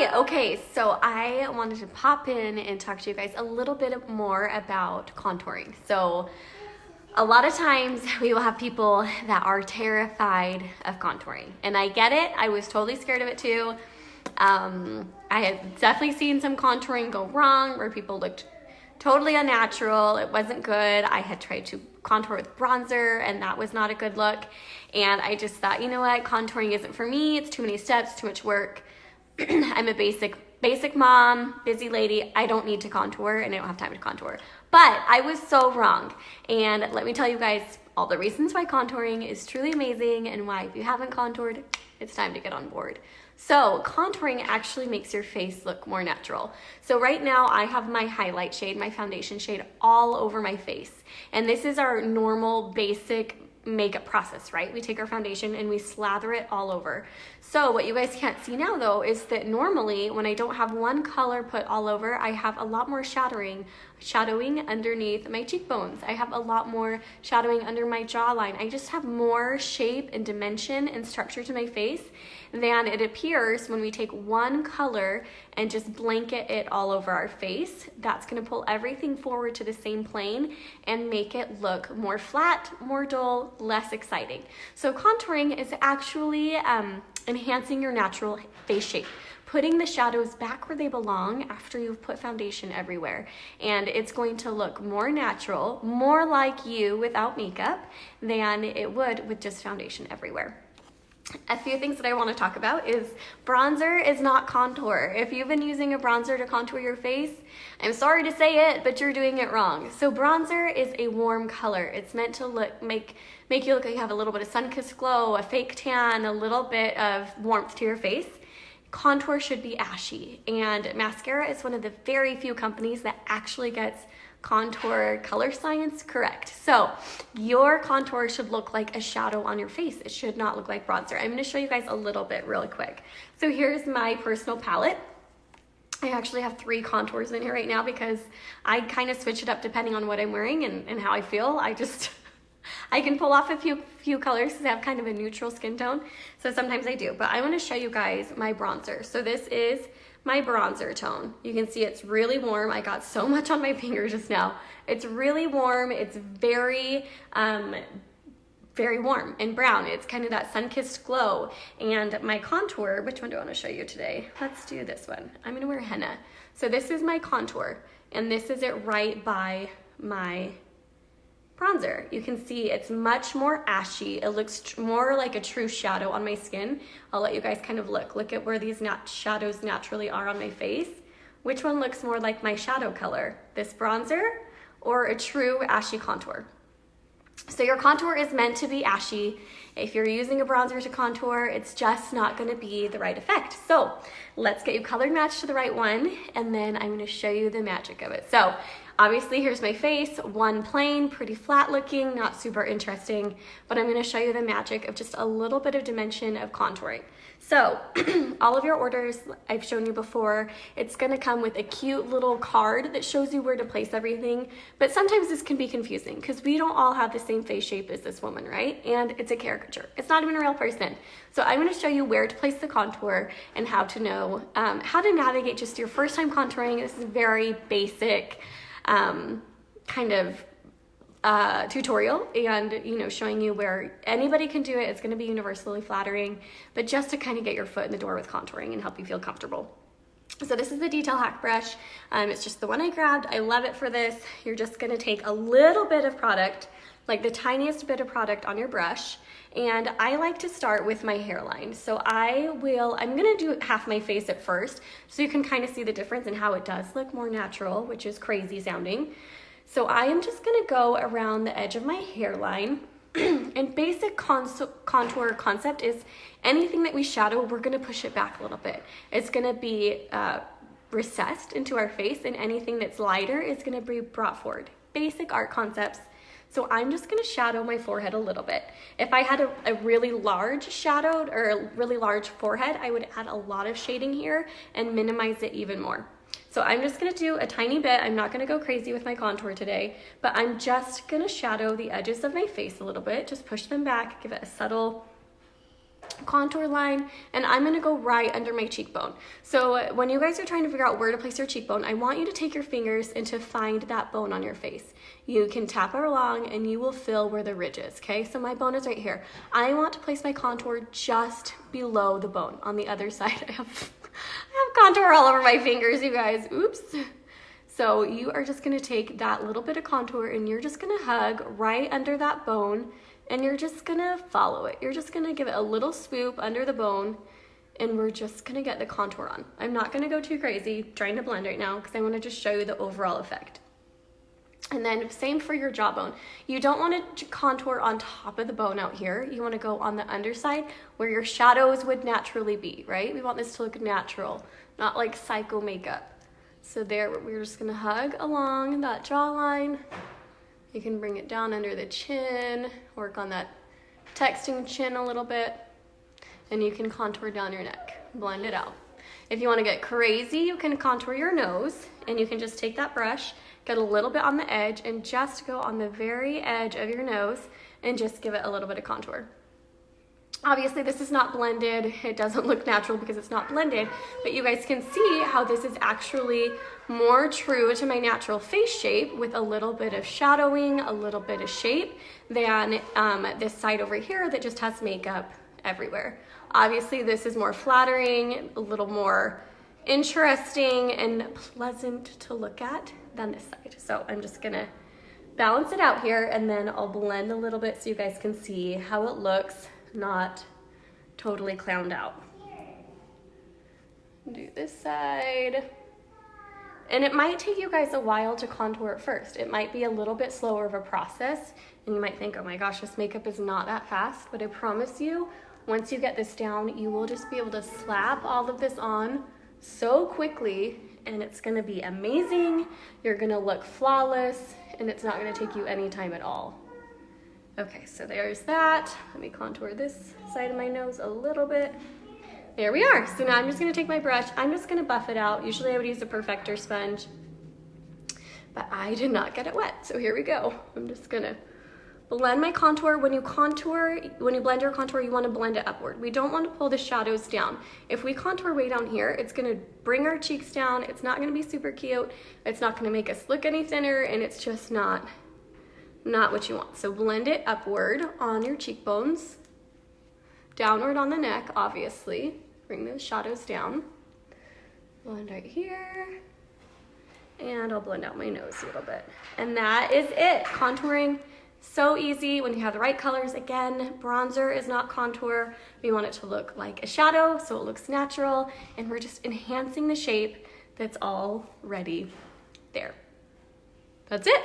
Hi, okay, so I wanted to pop in and talk to you guys a little bit more about contouring. So a lot of times we will have people that are terrified of contouring, and I get it. I was totally scared of it too. I had definitely seen some contouring go wrong where people looked totally unnatural. It wasn't good. I had tried to contour with bronzer and that was not a good look. And I just thought, you know what, contouring isn't for me. It's too many steps, too much work. I'm a basic mom, busy lady. I don't need to contour and I don't have time to contour. But I was so wrong. And let me tell you guys all the reasons why contouring is truly amazing and why if you haven't contoured, it's time to get on board. So contouring actually makes your face look more natural. So right now I have my highlight shade, my foundation shade all over my face. And this is our normal basic makeup process, right? We take our foundation and we slather it all over. So what you guys can't see now though is that normally when I don't have one color put all over, I have a lot more shadowing underneath my cheekbones. I have a lot more shadowing under my jawline. I just have more shape and dimension and structure to my face than it appears when we take one color and just blanket it all over our face. That's gonna pull everything forward to the same plane and make it look more flat, more dull, less exciting. So contouring is actually enhancing your natural face shape, putting the shadows back where they belong after you've put foundation everywhere. And it's going to look more natural, more like you without makeup than it would with just foundation everywhere. A few things that I want to talk about is bronzer is not contour. If you've been using a bronzer to contour your face, I'm sorry to say it, but you're doing it wrong. So bronzer is a warm color. It's meant to make you look like you have a little bit of sun-kissed glow, a fake tan, a little bit of warmth to your face. Contour should be ashy, and mascara is one of the very few companies that actually gets contour color science correct. So your contour should look like a shadow on your face. It should not look like bronzer. I'm going to show you guys a little bit really quick. So here's my personal palette. I actually have 3 contours in here right now because I kind of switch it up depending on what I'm wearing and how I feel. I can pull off a few colors because I have kind of a neutral skin tone. So sometimes I do, but I want to show you guys my bronzer. So this is my bronzer tone. You can see it's really warm. I got so much on my finger just now. It's really warm. It's very warm and brown. It's kind of that sun-kissed glow. And my contour, which one do I want to show you today? Let's do this one. I'm gonna wear henna. So this is my contour, and this is it right by my bronzer. You can see it's much more ashy. It looks more like a true shadow on my skin. I'll let you guys kind of look at where these shadows naturally are on my face. Which one looks more like my shadow color? This bronzer or a true ashy contour? So your contour is meant to be ashy. If you're using a bronzer to contour, it's just not gonna be the right effect. So let's get you color matched to the right one, and then I'm gonna show you the magic of it. So obviously here's my face, one plane, pretty flat looking, not super interesting, but I'm gonna show you the magic of just a little bit of dimension of contouring. So all of your orders I've shown you before, it's gonna come with a cute little card that shows you where to place everything, but sometimes this can be confusing because we don't all have the same face shape as this woman, right? And it's a caricature. It's not even a real person. So I'm gonna show you where to place the contour and how to know, how to navigate just your first time contouring. This is very basic kind of tutorial, and showing you where anybody can do it. It's going to be universally flattering, but just to kind of get your foot in the door with contouring and help you feel comfortable. So this is the Detail Hack brush. It's just the one I grabbed. I love it for this. You're just going to take a little bit of product, like the tiniest bit of product on your brush, and I like to start with my hairline. So I'm gonna do half my face at first so you can kind of see the difference and how it does look more natural, which is crazy sounding. So I am just gonna go around the edge of my hairline. And basic contour concept is anything that we shadow, we're gonna push it back a little bit. It's gonna be recessed into our face, and anything that's lighter is gonna be brought forward. Basic art concepts. So I'm just gonna shadow my forehead a little bit. If I had a really large shadowed or a really large forehead, I would add a lot of shading here and minimize it even more. So I'm just gonna do a tiny bit. I'm not gonna go crazy with my contour today, but I'm just gonna shadow the edges of my face a little bit. Just push them back, give it a subtle contour line, and I'm gonna go right under my cheekbone. So when you guys are trying to figure out where to place your cheekbone, I want you to take your fingers and to find that bone on your face. You can tap it along and you will feel where the ridge is, okay? So my bone is right here. I want to place my contour just below the bone on the other side. I have contour all over my fingers, you guys, oops. So you are just gonna take that little bit of contour and you're just gonna hug right under that bone, and you're just gonna follow it. You're just gonna give it a little swoop under the bone, and we're just gonna get the contour on. I'm not gonna go too crazy trying to blend right now because I wanna just show you the overall effect. And then same for your jawbone. You don't want to contour on top of the bone out here. You want to go on the underside where your shadows would naturally be, right? We want this to look natural, not like psycho makeup. So there, we're just gonna hug along that jawline. You can bring it down under the chin, work on that texting chin a little bit, and you can contour down your neck, blend it out. If you want to get crazy, you can contour your nose, and you can just take that brush, get a little bit on the edge, and just go on the very edge of your nose and just give it a little bit of contour. Obviously this is not blended, it doesn't look natural because it's not blended, but you guys can see how this is actually more true to my natural face shape with a little bit of shadowing, a little bit of shape than this side over here that just has makeup everywhere. Obviously this is more flattering, a little more interesting and pleasant to look at than this side. So I'm just gonna balance it out here and then I'll blend a little bit so you guys can see how it looks, not totally clowned out. Do this side. And it might take you guys a while to contour at first. It might be a little bit slower of a process and you might think, oh my gosh, this makeup is not that fast, but I promise you, once you get this down, you will just be able to slap all of this on so quickly and it's gonna be amazing. You're gonna look flawless and it's not gonna take you any time at all. Okay, so there's that. Let me contour this side of my nose a little bit. There we are. So now I'm just gonna take my brush. I'm just gonna buff it out. Usually I would use a Perfector sponge, but I did not get it wet. So here we go. I'm just gonna blend my contour. When you blend your contour, you wanna blend it upward. We don't wanna pull the shadows down. If we contour way down here, it's gonna bring our cheeks down. It's not gonna be super cute. It's not gonna make us look any thinner, and it's just not what you want. So blend it upward on your cheekbones, downward on the neck, obviously. Bring those shadows down. Blend right here. And I'll blend out my nose a little bit. And that is it. Contouring, so easy when you have the right colors. Again, bronzer is not contour. We want it to look like a shadow so it looks natural, and we're just enhancing the shape that's already there. That's it.